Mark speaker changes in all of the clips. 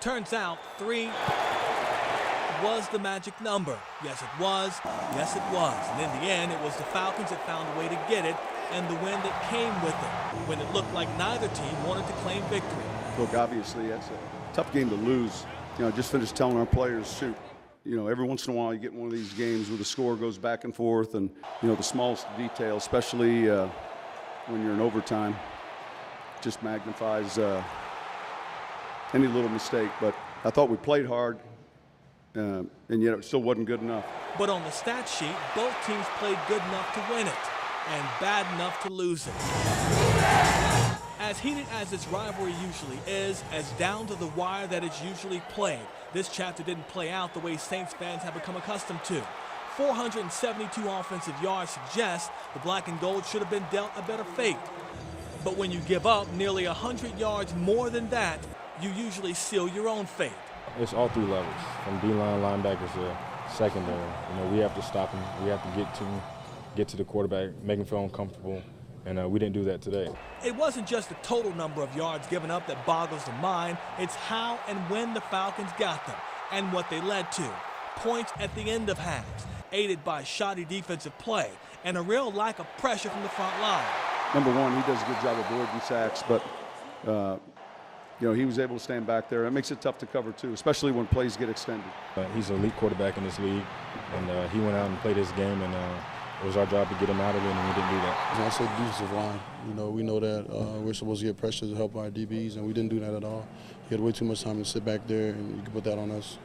Speaker 1: Turns out 3 was the magic number. Yes, it was. Yes, it was. And in the end, it was the Falcons that found a way to get it, and the win that came with it, when it looked like neither team wanted to claim victory.
Speaker 2: Look, obviously, that's a tough game to lose. Just finished telling our players, shoot, every once in a while you get one of these games where the score goes back and forth, and, the smallest detail, especially when you're in overtime, just magnifies any little mistake. But I thought we played hard, and yet it still wasn't good enough.
Speaker 1: But on the stat sheet, both teams played good enough to win it and bad enough to lose it. As heated as this rivalry usually is, as down to the wire that it's usually played, this chapter didn't play out the way Saints fans have become accustomed to. 472 offensive yards suggest the black and gold should have been dealt a better fate. But when you give up nearly 100 yards more than that, you usually seal your own fate.
Speaker 3: It's all 3 levels, from D-line, linebackers to secondary. We have to stop them. We have to get to the quarterback, make him feel uncomfortable, and we didn't do that today.
Speaker 1: It wasn't just the total number of yards given up that boggles the mind. It's how and when the Falcons got them and what they led to. Points at the end of halves, aided by shoddy defensive play and a real lack of pressure from the front line.
Speaker 2: Number one, he does a good job of avoiding sacks, but he was able to stand back there. It makes it tough to cover, too, especially when plays get extended.
Speaker 3: He's an elite quarterback in this league, and he went out and played his game, and it was our job to get him out of it, and we didn't do that.
Speaker 4: And also the defensive line. We know that we're supposed to get pressure to help our DBs, and we didn't do that at all. He had way too much time to sit back there, and you can put that on us.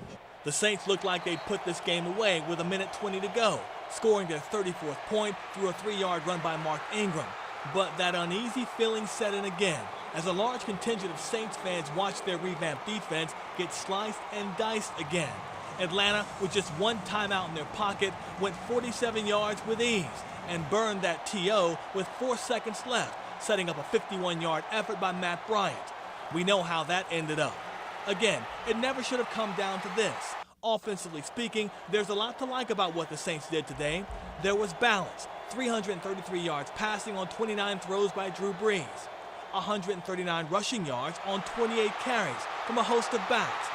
Speaker 1: The Saints looked like they put this game away with 1:20 to go, scoring their 34th point through a 3-yard run by Mark Ingram. But that uneasy feeling set in again as a large contingent of Saints fans watched their revamped defense get sliced and diced again. Atlanta, with just one timeout in their pocket, went 47 yards with ease and burned that TO with 4 seconds left, setting up a 51-yard effort by Matt Bryant. We know how that ended up. Again, it never should have come down to this. Offensively speaking, there's a lot to like about what the Saints did today. There was balance, 333 yards passing on 29 throws by Drew Brees, 139 rushing yards on 28 carries from a host of backs.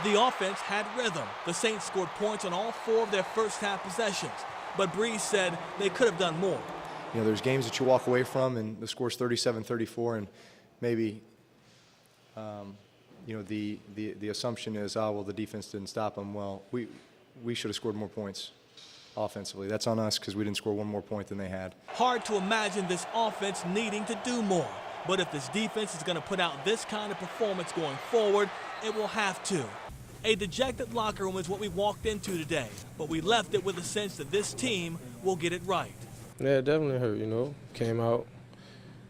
Speaker 1: The offense had rhythm. The Saints scored points on all 4 of their first-half possessions, but Brees said they could have done more.
Speaker 5: There's games that you walk away from, and the score's 37-34, and maybe, the assumption is, well, the defense didn't stop them. Well, we should have scored more points offensively. That's on us because we didn't score 1 more point than they had.
Speaker 1: Hard to imagine this offense needing to do more. But if this defense is going to put out this kind of performance going forward, it will have to. A dejected locker room is what we walked into today, but we left it with a sense that this team will get it right.
Speaker 6: Yeah, it definitely hurt, Came out,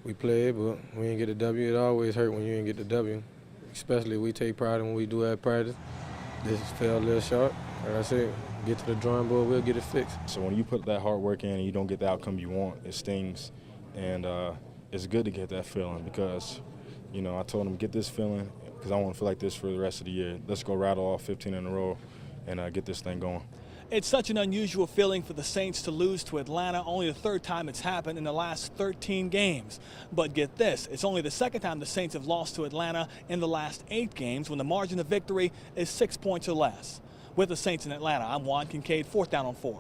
Speaker 6: we played, but we didn't get the W. It always hurt when you didn't get the W. Especially we take pride in what we do at practice. This fell a little short. Like I said, get to the drawing board, we'll get it fixed.
Speaker 3: So when you put that hard work in and you don't get the outcome you want, it stings. And it's good to get that feeling because, I told them, get this feeling because I want to feel like this for the rest of the year. Let's go rattle off 15 in a row and get this thing going.
Speaker 1: It's such an unusual feeling for the Saints to lose to Atlanta, only the 3rd time it's happened in the last 13 games. But get this, it's only the 2nd time the Saints have lost to Atlanta in the last 8 games when the margin of victory is 6 points or less. With the Saints in Atlanta, I'm Juan Kincaid, 4th down on 4.